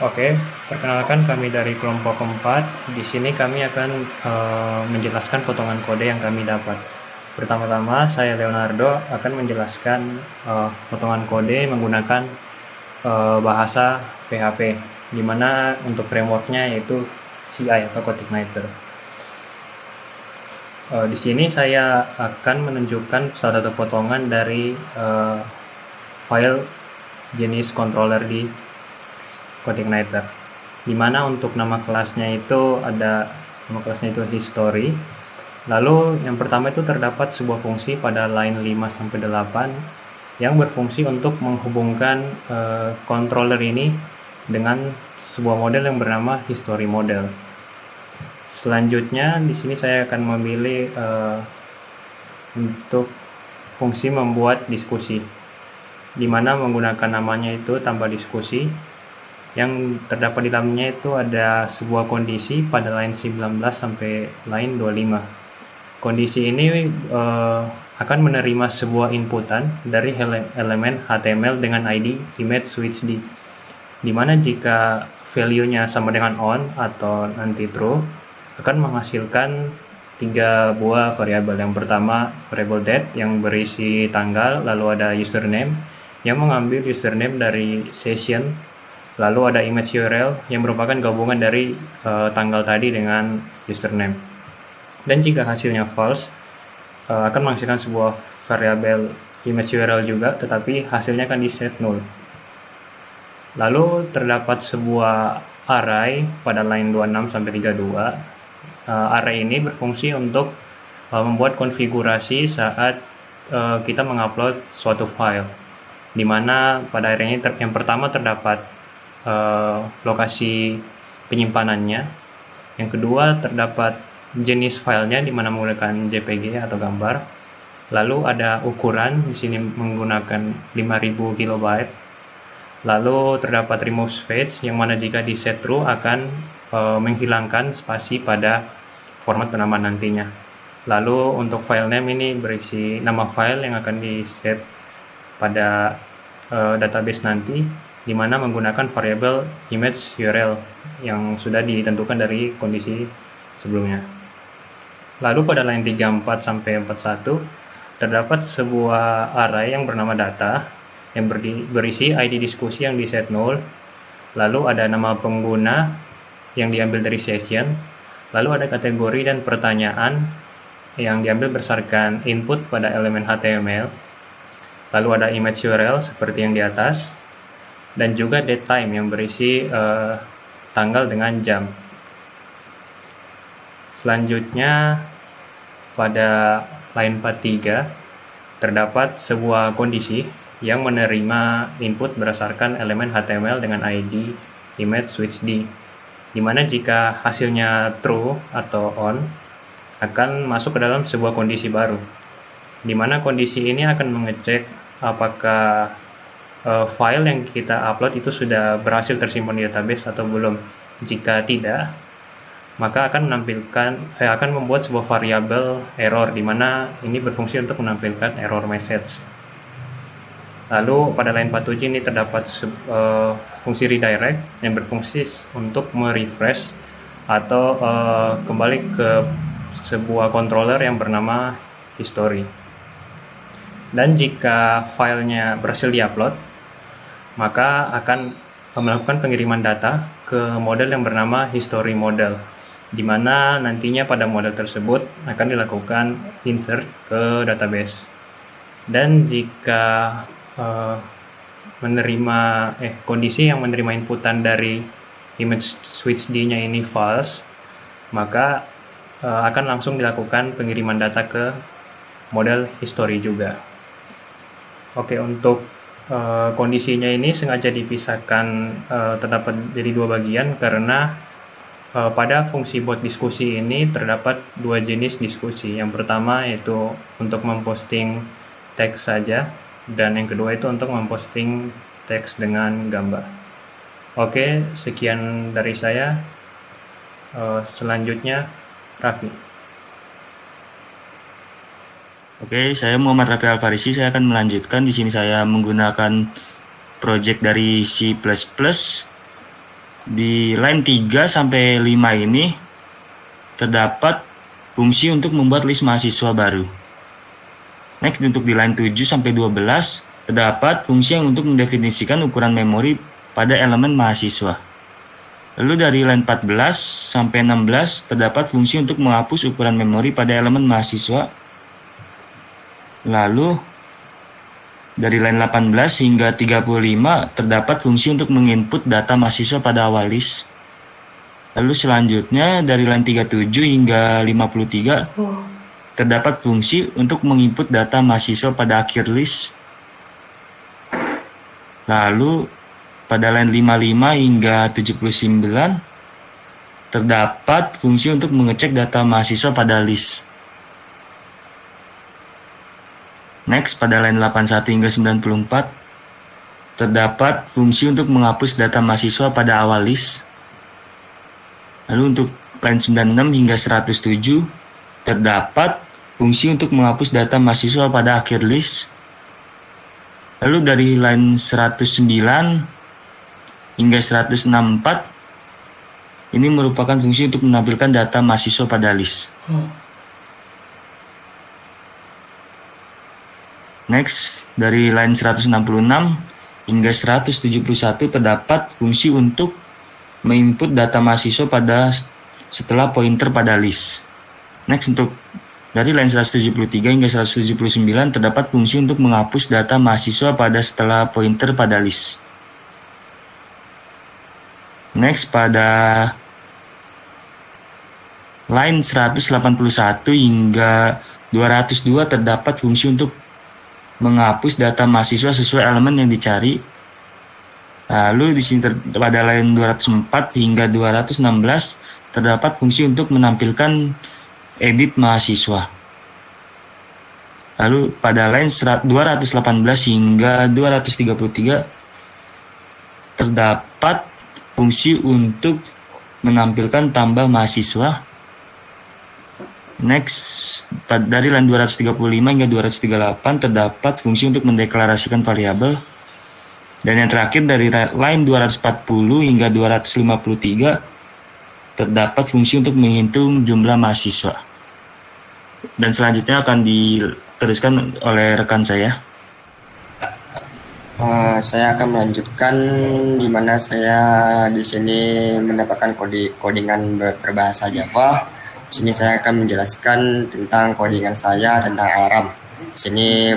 Oke, perkenalkan kami dari kelompok 4. Di sini kami akan menjelaskan potongan kode yang kami dapat. Pertama-tama, saya Leonardo akan menjelaskan potongan kode menggunakan bahasa PHP, di mana untuk frameworknya yaitu CI atau CodeIgniter. Di sini saya akan menunjukkan salah satu potongan dari file jenis controller di CodeIgniter, di mana untuk nama kelasnya itu history. Lalu yang pertama itu terdapat sebuah fungsi pada line 5-8 yang berfungsi untuk menghubungkan controller ini dengan sebuah model yang bernama history model. Selanjutnya di sini saya akan memilih untuk fungsi membuat diskusi, di mana menggunakan namanya itu tanpa diskusi. Yang terdapat di dalamnya itu ada sebuah kondisi pada line 19 sampai line 25. Kondisi ini akan menerima sebuah inputan dari elemen HTML dengan ID image switch d, di mana jika value-nya sama dengan on atau nanti true, akan menghasilkan 3 buah variabel. Yang pertama variabel date yang berisi tanggal, lalu ada username yang mengambil username dari session, lalu ada image URL yang merupakan gabungan dari tanggal tadi dengan username. Dan jika hasilnya false, akan menghasilkan sebuah variabel image URL juga, tetapi hasilnya akan di set null. Lalu terdapat sebuah array pada line 26 sampai 32. Array ini berfungsi untuk membuat konfigurasi saat kita mengupload suatu file, di mana pada array ini yang pertama terdapat lokasi penyimpanannya, yang kedua terdapat jenis filenya di mana menggunakan JPG atau gambar, lalu ada ukuran di sini menggunakan 5000 KB, lalu terdapat remove space yang mana jika di set true akan menghilangkan spasi pada format penamaan nantinya. Lalu untuk file name ini berisi nama file yang akan di set pada database nanti, di mana menggunakan variabel image URL yang sudah ditentukan dari kondisi sebelumnya. Lalu pada line 34 sampai 41 terdapat sebuah array yang bernama data yang berisi ID diskusi yang di set null, lalu ada nama pengguna yang diambil dari session, lalu ada kategori dan pertanyaan yang diambil berdasarkan input pada elemen HTML, lalu ada image URL seperti yang di atas, dan juga date time yang berisi tanggal dengan jam. Selanjutnya pada line 43 terdapat sebuah kondisi yang menerima input berdasarkan elemen HTML dengan ID image switch d, di mana jika hasilnya true atau on akan masuk ke dalam sebuah kondisi baru, di mana kondisi ini akan mengecek apakah file yang kita upload itu sudah berhasil tersimpan di database atau belum. Jika tidak, maka akan membuat sebuah variabel error, di mana ini berfungsi untuk menampilkan error message. Lalu pada line 47 ini terdapat fungsi redirect yang berfungsi untuk merefresh atau kembali ke sebuah controller yang bernama history. Dan jika filenya berhasil diupload, maka akan melakukan pengiriman data ke model yang bernama history model, di mana nantinya pada model tersebut akan dilakukan insert ke database. Dan jika kondisi yang menerima inputan dari image switch d-nya ini false, maka akan langsung dilakukan pengiriman data ke model history juga. Oke, untuk kondisinya ini sengaja dipisahkan, terdapat jadi 2 bagian karena pada fungsi bot diskusi ini terdapat 2 jenis diskusi. Yang pertama yaitu untuk memposting teks saja, dan yang kedua itu untuk memposting teks dengan gambar. Oke, sekian dari saya. Selanjutnya Raffi. Oke, saya Muhammad Raffi Alfarisi. Saya akan melanjutkan. Di sini saya menggunakan project dari C++. Di line 3 sampai 5 ini terdapat fungsi untuk membuat list mahasiswa baru. Next, untuk di line 7 sampai 12 terdapat fungsi yang untuk mendefinisikan ukuran memori pada elemen mahasiswa. Lalu dari line 14 sampai 16 terdapat fungsi untuk menghapus ukuran memori pada elemen mahasiswa. Lalu dari line 18 hingga 35 terdapat fungsi untuk menginput data mahasiswa pada awal list. Lalu selanjutnya dari line 37 hingga 53 terdapat fungsi untuk menginput data mahasiswa pada akhir list. Lalu pada line 55 hingga 79 terdapat fungsi untuk mengecek data mahasiswa pada list. Next, pada line 81 hingga 94 terdapat fungsi untuk menghapus data mahasiswa pada awal list. Lalu untuk line 96 hingga 107 terdapat fungsi untuk menghapus data mahasiswa pada akhir list. Lalu dari line 109 hingga 164 ini merupakan fungsi untuk menampilkan data mahasiswa pada list. Next, dari line 166 hingga 171 terdapat fungsi untuk menginput data mahasiswa pada setelah pointer pada list. Next, untuk dari line 173 hingga 179 terdapat fungsi untuk menghapus data mahasiswa pada setelah pointer pada list. Next, pada line 181 hingga 202 terdapat fungsi untuk menghapus data mahasiswa sesuai elemen yang dicari. Lalu di sini pada line 204 hingga 216 terdapat fungsi untuk menampilkan edit mahasiswa. Lalu pada line 218 hingga 233 terdapat fungsi untuk menampilkan tambah mahasiswa. Next, dari line 235 hingga 238 terdapat fungsi untuk mendeklarasikan variabel. Dan yang terakhir dari line 240 hingga 253 terdapat fungsi untuk menghitung jumlah mahasiswa. Dan selanjutnya akan diteruskan oleh rekan saya. Saya akan melanjutkan di mana saya di sini mendapatkan codingan berbahasa Java. Di sini saya akan menjelaskan tentang codingan saya tentang alarm. Di sini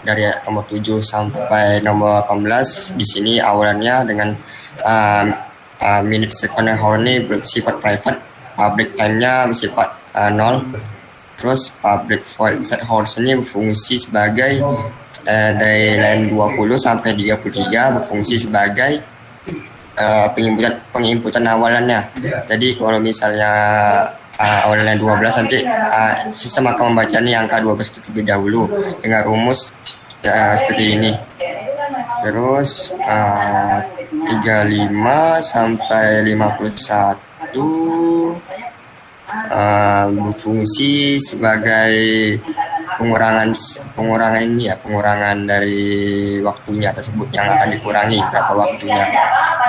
dari nomor 7 sampai nomor 18 di sini awalannya dengan minute, second, dan hour ini bersifat private, public time-nya bersifat 0. Terus public void set hours ini berfungsi sebagai dari line 20 sampai 33 berfungsi sebagai penginputan awalannya. Jadi kalau misalnya awalan 12 nanti sistem akan membaca nih angka 12 terlebih dahulu dengan rumus seperti ini. Terus 35 sampai 51 berfungsi sebagai pengurangan dari waktunya tersebut yang akan dikurangi berapa waktunya.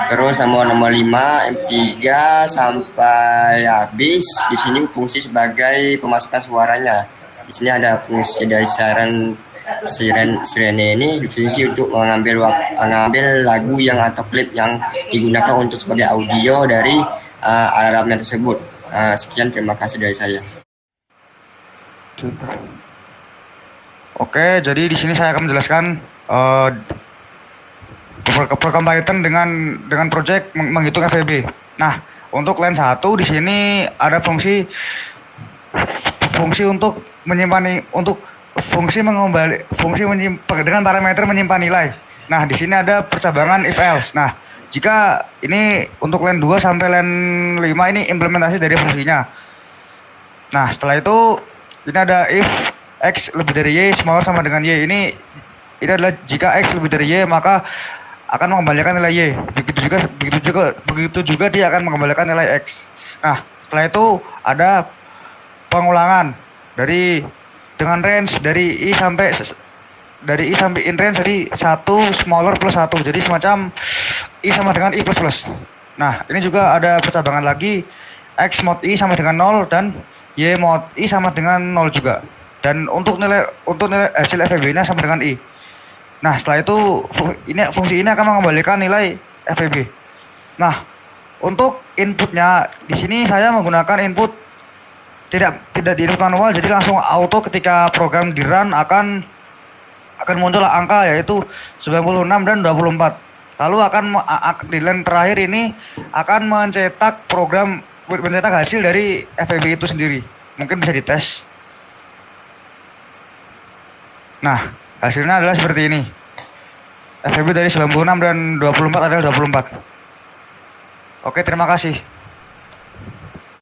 Terus nomor 5 M3 sampai habis di sini fungsi sebagai pemasukan suaranya. Di sini ada fungsi dari sirene ini difungsi untuk mengambil lagu yang atau klip yang digunakan untuk sebagai audio dari alarmnya tersebut. Sekian, terima kasih dari saya. Oke, jadi di sini saya akan menjelaskan program Python dengan project menghitung FEB. Nah, untuk line 1 di sini ada fungsi untuk menyimpan dengan parameter menyimpan nilai. Nah, di sini ada percabangan if else. Nah, jika ini untuk line 2 sampai line 5 ini implementasi dari fungsinya. Nah, setelah itu ini ada if X lebih dari Y smaller sama dengan Y. Ini adalah jika X lebih dari Y maka akan mengembalikan nilai Y. Begitu juga dia akan mengembalikan nilai X. Nah, setelah itu ada pengulangan dengan range dari I sampai in range dari 1 smaller plus 1. Jadi semacam I sama dengan I plus plus. Nah, ini juga ada percabangan lagi, X mod I sama dengan 0 dan Y mod I sama dengan 0 juga. Dan untuk nilai hasil FEB-nya sama dengan I. Nah, setelah itu fungsi ini akan mengembalikan nilai FEB. Nah, untuk inputnya di sini saya menggunakan input tidak di input manual, jadi langsung auto ketika program di run akan muncul angka yaitu 96 dan 24. Lalu di line terakhir ini akan mencetak hasil dari FEB itu sendiri. Mungkin bisa dites. Nah, hasilnya adalah seperti ini. FEB dari 96 dan 24 adalah 24. Oke, terima kasih.